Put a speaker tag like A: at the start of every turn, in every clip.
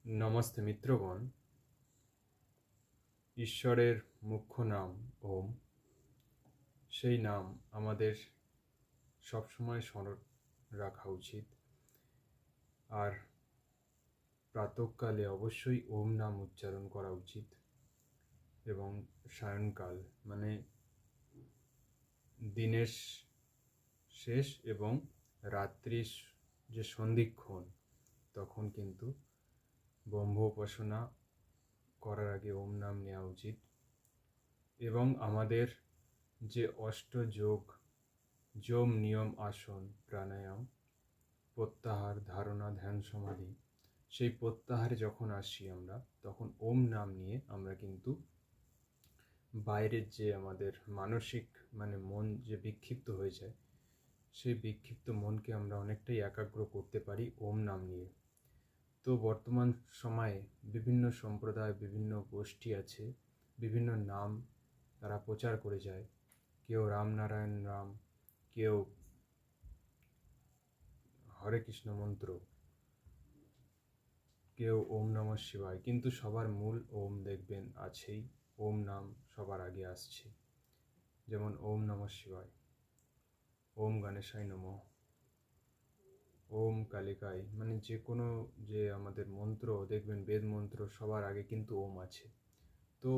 A: नमस्ते मित्रगण। ঈশ্বরের মুখ্য নাম ওম। সেই নাম আমাদের সবসময় স্মরণ রাখা উচিত। আর প্রাতঃকালে অবশ্যই ওম নাম উচ্চারণ করা উচিত এবং সায়ংকাল মানে দিনের শেষ এবং রাত্রির যে সন্ধিক্ষণ তখন কিন্তু ব্রহ্ম উপাসনা করার আগে ওম নাম নেওয়া উচিত। এবং আমাদের যে অষ্টযোগ যম নিয়ম আসন প্রাণায়াম প্রত্যাহার ধারণা ধ্যান সমাধি, সেই প্রত্যাহারে যখন আসি আমরা তখন ওম নাম নিয়ে আমরা কিন্তু বাইরের যে আমাদের মানসিক মানে মন যে বিক্ষিপ্ত হয়ে যায় সেই বিক্ষিপ্ত মনকে আমরা অনেকটাই একাগ্র করতে পারি ওম নাম নিয়ে। তো বর্তমান সময়ে বিভিন্ন সম্প্রদায় বিভিন্ন গোষ্ঠী আছে, বিভিন্ন নাম তারা প্রচার করে যায়। কেউ রামনারায়ণ রাম, কেউ হরে কৃষ্ণ মন্ত্র, কেউ ওম নমঃ শিবায়, কিন্তু সবার মূল ওম দেখবেন আছেই। ওম নাম সবার আগে আসছে, যেমন ওম নমঃ শিবায়, ওম গণেশায় নমঃ, ওম কালিকায়, মানে যে কোনো যে আমাদের মন্ত্র দেখবেন বেদ মন্ত্র সবার আগে কিন্তু ওম আছে। তো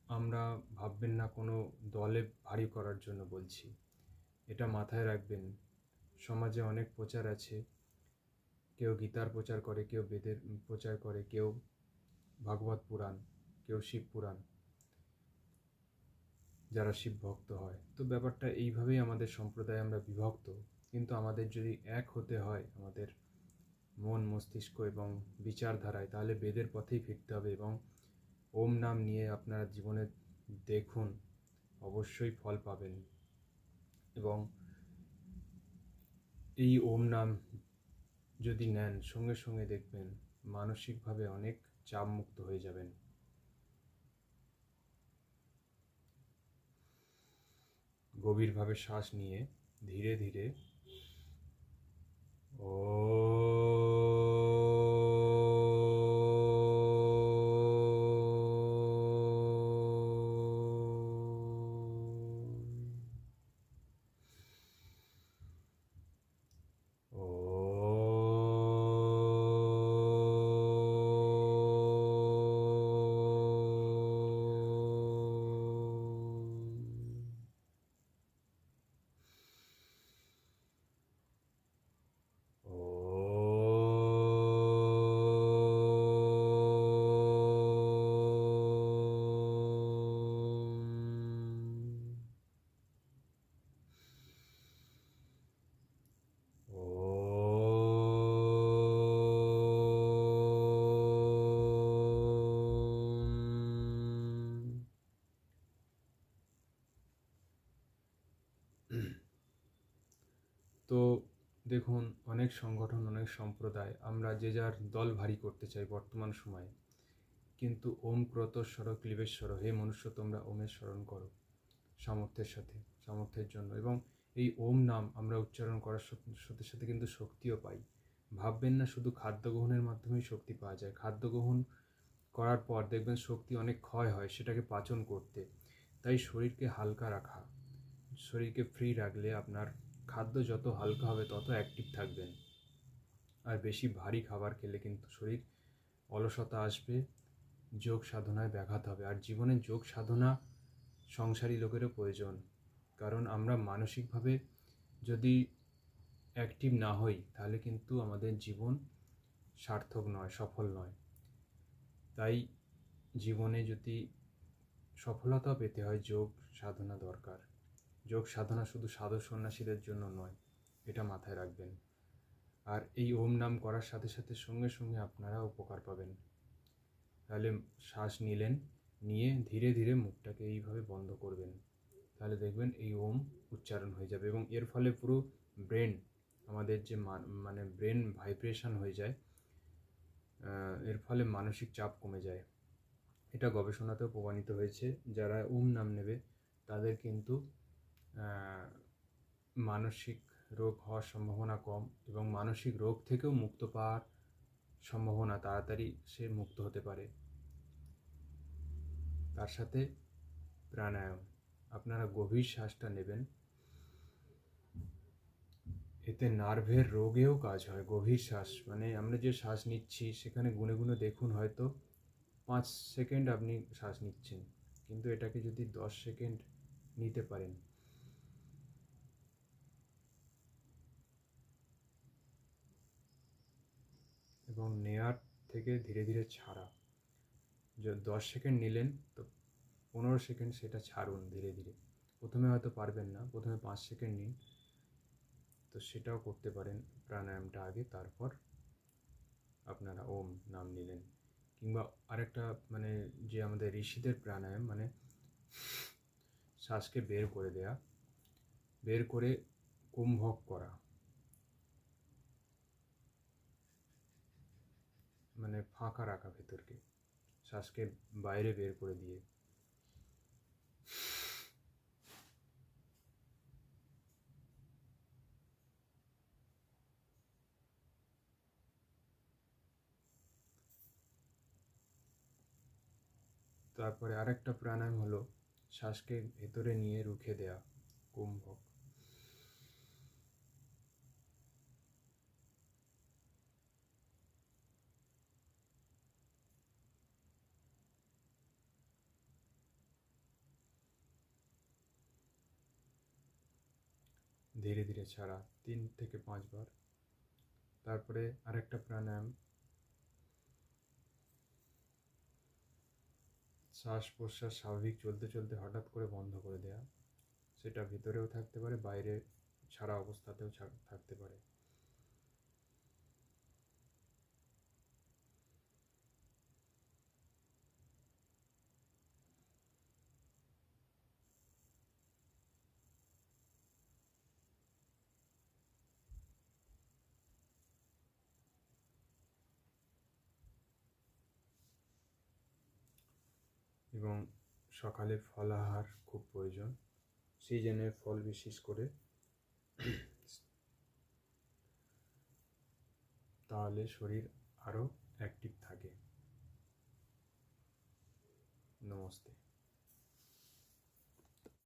A: আমরা ভাববেন না কোনো দলে ভারী করার জন্য বলছি, এটা মাথায় রাখবেন। সমাজে অনেক প্রচার আছে, কেউ গীতার প্রচার করে, কেউ বেদের প্রচার করে, কেউ ভাগবত পুরাণ, কেউ শিব পুরাণ, যারা শিব ভক্ত হয়। তো ব্যাপারটা এইভাবেই আমাদের সম্প্রদায়ে আমরা বিভক্ত, কিন্তু আমাদের যদি এক হতে হয় আমাদের মন মস্তিষ্ক এবং বিচারধারায়, তাহলে বেদের পথেই ফিরতে হবে। এবং ওম নাম নিয়ে আপনারা জীবনে দেখুন, অবশ্যই ফল পাবেন। এবং এই ওম নাম যদি নেন সঙ্গে সঙ্গে দেখবেন মানসিকভাবে অনেক চাপ মুক্ত হয়ে যাবেন। গভীরভাবে শ্বাস নিয়ে ধীরে ধীরে ও তো দেখুন, অনেক সংগঠন অনেক সম্প্রদায় আমরা যে যার দল ভারী করতে চাই বর্তমান সময়ে, কিন্তু ওম ক্রতস্বর ক্লীবেশ্বর, হে মনুষ্য তোমরা ওমের স্মরণ করো সামর্থ্যের সাথে, সামর্থ্যের জন্য। এবং এই ওম নাম আমরা উচ্চারণ করার সাথে সাথে কিন্তু শক্তিও পাই। ভাববেন না শুধু খাদ্য গ্রহণের মাধ্যমেই শক্তি পাওয়া যায়। খাদ্য গ্রহণ করার পর দেখবেন শক্তি অনেক ক্ষয় হয় সেটাকে পাচন করতে। তাই শরীরকে হালকা রাখা, শরীরকে ফ্রি রাখলে আপনার খাদ্য যত হালকা হবে তত অ্যাক্টিভ থাকবেন। আর বেশি ভারী খাবার খেলে কিন্তু শরীর অলসতা আসবে, যোগ সাধনায় ব্যাঘাত হবে। আর জীবনে যোগ সাধনা সংসারী লোকেরও প্রয়োজন, কারণ আমরা মানসিকভাবে যদি অ্যাক্টিভ না হই তাহলে কিন্তু আমাদের জীবন সার্থক নয়, সফল নয়। তাই জীবনে যদি সফলতা পেতে হয় যোগ সাধনা দরকার। যোগ সাধনা শুধু সাধু সন্ন্যাসীদের জন্য নয়, এটা মাথায় রাখবেন। আর এই ওম নাম করার সাথে সাথে সঙ্গে সঙ্গে আপনারা উপকার পাবেন। তাহলে শ্বাস নিলেন, নিয়ে ধীরে ধীরে মুখটাকে এইভাবে বন্ধ করবেন, তাহলে দেখবেন এই ওম উচ্চারণ হয়ে যাবে। এবং এর ফলে পুরো ব্রেন, আমাদের যে মানে ব্রেন ভাইব্রেশন হয়ে যায়, এর ফলে মানসিক চাপ কমে যায়। এটা গবেষণাতেও প্রমাণিত হয়েছে। যারা ওম নাম নেবে তাদের কিন্তু মানসিক রোগ হওয়ার সম্ভাবনা কম, এবং মানসিক রোগ থেকেও মুক্ত পাওয়ার সম্ভাবনা তাড়াতাড়ি সে মুক্ত হতে পারে। তার সাথে প্রাণায়াম, আপনারা গভীর শ্বাসটা নেবেন, এতে নার্ভের রোগেও কাজ হয়। গভীর শ্বাস মানে আমরা যে শ্বাস নিচ্ছি সেখানে গুনে গুনে দেখুন, হয়তো 5 সেকেন্ড আপনি শ্বাস নিচ্ছেন, কিন্তু এটাকে যদি 10 সেকেন্ড নিতে পারেন, এবং নেয়ার থেকে ধীরে ধীরে ছাড়া, 10 সেকেন্ড নিলেন তো 15 সেকেন্ড সেটা ছাড়ুন ধীরে ধীরে। প্রথমে হয়তো পারবেন না, প্রথমে 5 সেকেন্ড নিন, তো সেটাও করতে পারেন প্রাণায়ামটা আগে, তারপর আপনারা ওম নাম নিলেন। কিংবা আরেকটা মানে যে আমাদের ঋষিদের প্রাণায়াম, মানে শ্বাসকে বের করে দেয়া, বের করে কুম্ভক করা, মানে ফাঁকা রাখা ভেতরকে, শ্বাসকে বাইরে বের করে দিয়ে। তারপরে আরেকটা প্রাণায়াম হলো শ্বাসকে ভেতরে নিয়ে রুখে দেয়া, কুম্ভক। ধীরে ধীরে ছাড়া 3 থেকে 5 বার। তারপরে আরেকটা প্রাণায়াম, শ্বাস প্রশ্বাস স্বাভাবিক চলতে চলতে হঠাৎ করে বন্ধ করে দেয়া, সেটা ভিতরেও থাকতে পারে, বাইরে ছাড়া অবস্থাতেও থাকতে পারে। এবং সকালে ফলাহার খুব প্রয়োজন, সিজনের ফল বিশেষ করে, তাহলে শরীর আরও অ্যাক্টিভ থাকে। নমস্তে।